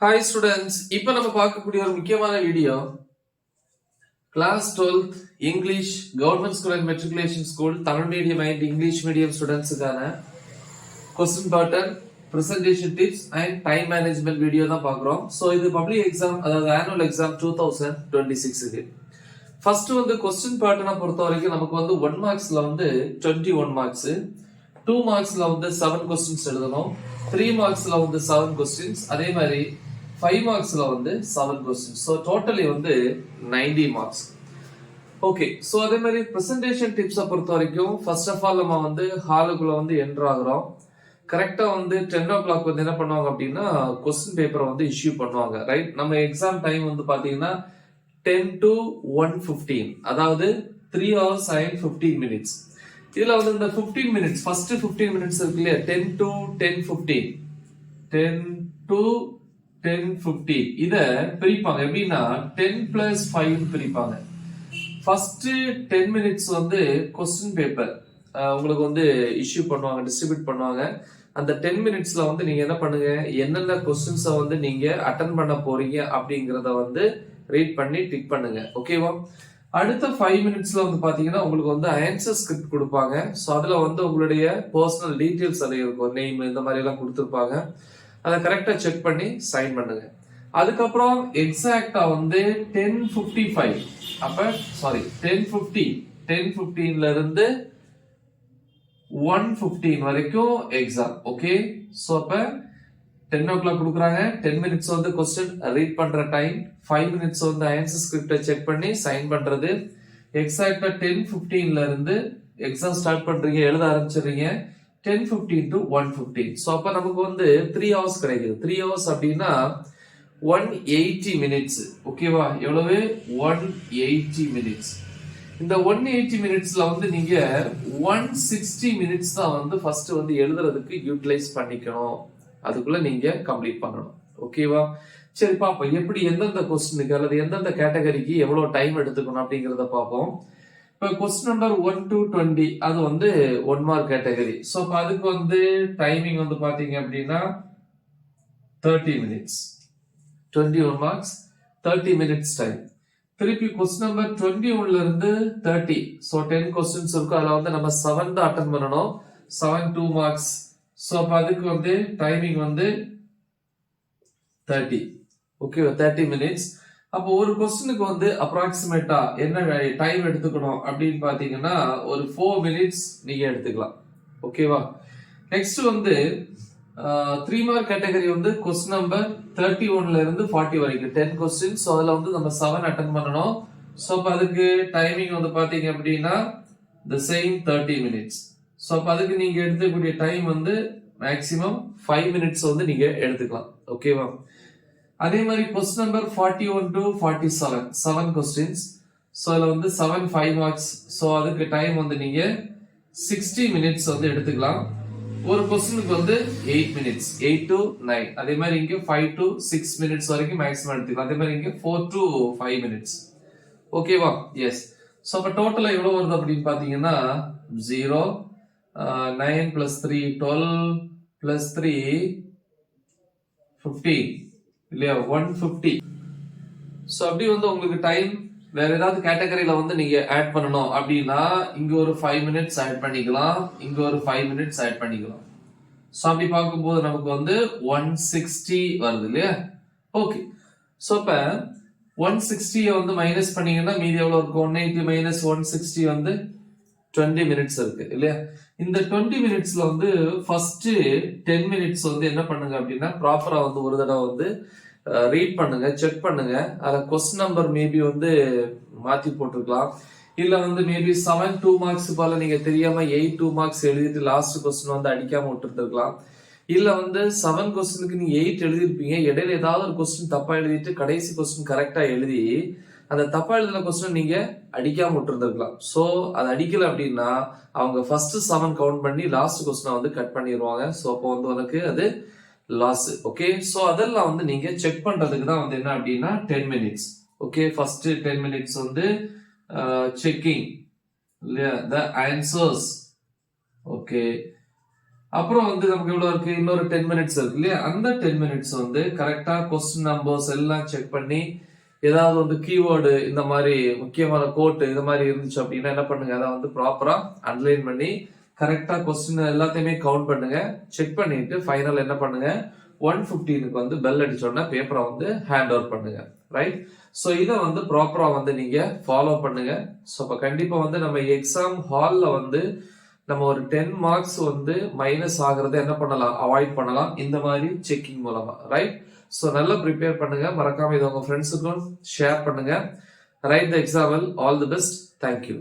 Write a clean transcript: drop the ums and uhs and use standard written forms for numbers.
Hi students, இப்போ நம்ம பார்க்கக்கூடிய ஒரு முக்கியமான video class 12th English government school and matriculation school Tamil medium and English medium ஸ்டூடெண்ட்ஸுக்கான question pattern presentation tips and time management video தான் பார்க்குறோம். ஸோ இது பப்ளிக் எக்ஸாம், அதாவது ஆனுவல் எக்ஸாம் 2026க்கு ஃபர்ஸ்ட் வந்து கொஸ்டின் பேட்டர்னை பொறுத்த வரைக்கும் நமக்கு வந்து 1 மார்க்ஸ்ல வந்து 21 மார்க்ஸ், 2 மார்க்ஸ்ல வந்து 7 கொஸ்டின்ஸ் எழுதணும், 3 மார்க்ஸ்ல வந்து 7 கொஸ்டின்ஸ், அதே மாதிரி 5 மார்க்ஸ்ல வந்து 7 கொஸ்டின்ஸ். ஸோ டோட்டலி வந்து 90 மார்க்ஸ். ஓகே, ஸோ அதே மாதிரி ப்ரெசன்டேஷன் டிப்ஸை பொறுத்த வரைக்கும் ஃபர்ஸ்ட் ஆஃப் ஆல் நம்ம வந்து ஹாலுக்குள்ள வந்து என்டர் ஆகுறோம். கரெக்டா வந்து 10 o'clock வந்து என்ன பண்ணுவாங்க அப்படின்னா கொஸ்டின் பேப்பரை வந்து இஷ்யூ பண்ணுவாங்க. ரைட், நம்ம எக்ஸாம் டைம் வந்து பாத்தீங்கன்னா 10 to 1:15, அதாவது 3 hours and 15 minutes. இதுல வந்து இந்த 15 minutes, ஃபர்ஸ்ட் 15 minutes இருக்கு இல்லையா, 10 to 10:15, 10 to 10:15 இத பிரிப்பாங்க. எப்படின்னா 10 plus 5 பிரிப்பாங்க. ஃபர்ஸ்ட் 10 minutes வந்து கொஸ்டின் பேப்பர் உங்களுக்கு வந்து இஷ்யூ பண்ணுவாங்க, டிஸ்ட்ரிபியூட் பண்ணுவாங்க. அந்த 10 minutesல வந்து நீங்க என்ன பண்ணுங்க, என்னென்ன கொஸ்டின்ஸை வந்து நீங்க அட்டன் பண்ண போறீங்க அப்படிங்கறத வந்து ரீட் பண்ணி டிக் பண்ணுங்க. ஓகேவா? அடுத்த 5 minutesல வந்து பாத்தீங்கன்னா உங்களுக்கு வந்து ஆன்சர் ஸ்கிரிப்ட் கொடுப்பாங்க. ஸோ அதுல வந்து உங்களுடைய பர்சனல் டீடைல்ஸ் அதில் இருக்கும், நேம் இந்த மாதிரி எல்லாம் கொடுத்துருப்பாங்க. அதை கரெக்டா செக் பண்ணி சைன் பண்ணுங்க. அதுக்கப்புறம் எக்ஸாக்டா வந்து 10:55, அப்ப சாரி 10:15ல இருந்து 1:15 வரைக்கும் எக்ஸாம். ஓகே, சோ அப்ப 10 o'clock கொடுக்குறாங்க, 10 minutes வந்து கொஸ்டின் ரீட் பண்ற டைம், 5 minutes வந்து ஆன்சர் ஸ்கிரிப்டை செக் பண்ணி சைன் பண்றது. எக்ஸாக்டா 10:15ல இருந்து எக்ஸாம் ஸ்டார்ட் பண்றீங்க, எழுத ஆரம்பிச்சிடுறீங்க 10:15 to 1:15. சோ அப்ப நமக்கு வந்து 3 hours கிடைக்குது. 3 hours அப்படின்னா 180 minutes. ஓகேவா? எவ்வளவு? 180 minutes. இந்த 180 minutesல வந்து நீங்க 160 minutes தான் வந்து ஃபர்ஸ்ட் வந்து எழுதுறதுக்கு யூட்டிலைஸ் பண்ணிக்கணும். அதுக்குள்ள நீங்க கம்ப்ளீட் பண்ணணும். ஓகேவா? சரி, பாப்போம் எப்படி எந்தெந்த கொஸ்டினுக்கு அல்லது எந்தெந்த கேட்டகரிக்கு எவ்வளவு டைம் எடுத்துக்கணும் அப்படிங்கறத பார்ப்போம். இப்போ கொஸ்டின் நம்பர் 1 to 20 அது வந்து 1 மார்க் கேட்டகரி. ஸோ அப்போ அதுக்கு வந்து டைமிங் வந்து பாத்தீங்க அப்படின்னா 30 minutes, 21 marks, 30 minutes டைம். திருப்பி கொஸ்டின் நம்பர் 21ல இருந்து 30, ஸோ 10 கொஸ்டின்ஸ் இருக்கும். அதில் வந்து நம்ம 7 தான் அட்டன் பண்ணணும். 7 2 marks. ஸோ அப்போ அதுக்கு வந்து டைமிங் வந்து 30. Okay, 30 minutes. அப்போ ஒரு கொஸ்டினுக்கு வந்து அப்ராக்சிமேட்டா என்ன டைம் எடுத்துக்கணும் அப்படின்னு பாத்தீங்கன்னா ஒரு 4 minutes நீங்க எடுத்துக்கலாம். ஓகேவா? நெக்ஸ்ட் வந்து 3 மார்க் கேட்டகரி வந்து கொஸ்டின் நம்பர் 31ல இருந்து 40 வரைக்கும் 10 கொஸ்டின். ஸோ அதுல வந்து நம்ம 7 அட்டன் பண்ணணும். ஸோ அப்போ அதுக்கு டைமிங் வந்து பாத்தீங்க அப்படின்னா the same 30 minutes. ஸோ அப்போ அதுக்கு நீங்க எடுத்துக்கூடிய டைம் வந்து மேக்சிமம் 5 minutes வந்து நீங்க எடுத்துக்கலாம். ஓகேவா? அதே மாதிரி question number 41 to 47, 7 questions. So அதுல வந்து 7 5 marks. ஸோ அதுக்கு டைம் வந்து நீங்க 60 minutes வந்து எடுத்துக்கலாம். ஒரு கொஸ்டினுக்கு வந்து 8 minutes, 8 to 9. அதே மாதிரி இங்க 5 to 6 minutes வரைக்கும் மேக்ஸிமம் எடுத்துக்கலாம். அதே மாதிரி இங்க 4 to 5 minutes. ஓகேவா? எஸ். ஸோ அப்ப டோட்டலா எவ்வளவு வருது அப்படின்னு பாத்தீங்கன்னா 0, 9 plus 3 12 plus 3 15 இல்லையா, 150. ஸோ அப்படி வந்து உங்களுக்கு டைம் வேற ஏதாவது கேட்டகரியில வந்து நீங்க ஆட் பண்ணணும் அப்படின்னா இங்க ஒரு 5 minutes ஆட் பண்ணிக்கலாம், இங்க ஒரு 5 minutes ஆட் பண்ணிக்கலாம். ஸோ அப்படி பார்க்கும்போது நமக்கு வந்து 160 வருது இல்லையா? ஓகே, ஸோ அப்ப 160 வந்து மைனஸ் பண்ணீங்கன்னா மீதி எவ்வளவு இருக்கும்? 180 minus 160 வந்து 20 minutes இருக்கு இல்லையா? இந்த 20 minutesல வந்து ஃபர்ஸ்ட் 10 minutes வந்து என்ன பண்ணுங்க அப்படின்னா ப்ராப்பரா வந்து ஒரு தடவை வந்து ரீட் பண்ணுங்க, செக் பண்ணுங்க. அத கொஸ்டின் நம்பர் மேபி வந்து மாத்தி போட்டிருக்கலாம், இல்ல வந்து மேபி 7 2 marks போல நீங்க தெரியாம 8 2 marks எழுதிட்டு லாஸ்ட் கொஸ்டின் வந்து அடிக்காம விட்டுருக்கலாம். இல்ல வந்து 7 கொஸ்டினுக்கு நீங்க 8 எழுதிருப்பீங்க, இடையில ஏதாவது ஒரு கொஸ்டின் தப்பா எழுதிட்டு கடைசி கொஸ்டின் கரெக்டா எழுதி அந்த தப்பா எழுதின கொஸ்டின் நீங்க அடிக்காம விட்டுருந்துருக்கலாம். சோ அது அடிக்கல அப்படின்னா அவங்க ஃபர்ஸ்ட் 7 கவுண்ட் பண்ணி லாஸ்ட் கொஸ்டினை வந்து கட் பண்ணிடுவாங்க. சோ அப்போ வந்து உனக்கு அது லாஸ். ஓகே, சோ அதெல்லாம் வந்து நீங்க செக் பண்றதுக்கு தான் வந்து என்ன அப்படின்னா 10 minutes. ஓகே, ஃபர்ஸ்ட் 10 minutes வந்து செக்கிங் இல்லையா, the answers. ஓகே, அப்புறம் வந்து நமக்கு எவ்வளவு இருக்கு, இன்னொரு 10 மினிட்ஸ் இருக்கு இல்லையா, அந்த 10 மினிட்ஸ் வந்து கரெக்டா கொஸ்டின் நம்பர்ஸ் எல்லாம் செக் பண்ணி ஏதாவது வந்து கீவேர்டு இந்த மாதிரி முக்கியமான கோட் இந்த மாதிரி இருந்துச்சு அப்படின்னா என்ன பண்ணுங்க, அதை வந்து ப்ராப்பரா அண்டர்லைன் பண்ணி கரெக்டா கொஸ்டின் எல்லாத்தையுமே கவுண்ட் பண்ணுங்க. செக் பண்ணிட்டு ஃபைனல் என்ன பண்ணுங்க, 1:15 வந்து பெல் அடிச்சோடனே பேப்பரை வந்து ஹேண்ட் ஓவர் பண்ணுங்க. ரைட். ஸோ இதை வந்து ப்ராப்பரா வந்து நீங்க ஃபாலோ பண்ணுங்க. ஸோ இப்போ கண்டிப்பா வந்து நம்ம எக்ஸாம் ஹால்ல வந்து நம்ம ஒரு 10 மார்க்ஸ் வந்து மைனஸ் ஆகுறத என்ன பண்ணலாம், அவாய்ட் பண்ணலாம் இந்த மாதிரி செக்கிங் மூலமா. ரைட். ஸோ நல்லா ப்ரிப்பேர் பண்ணுங்க. மறக்காம இதை உங்க ஃப்ரெண்ட்ஸுக்கும் ஷேர் பண்ணுங்க. Right the example. All the best. Thank you.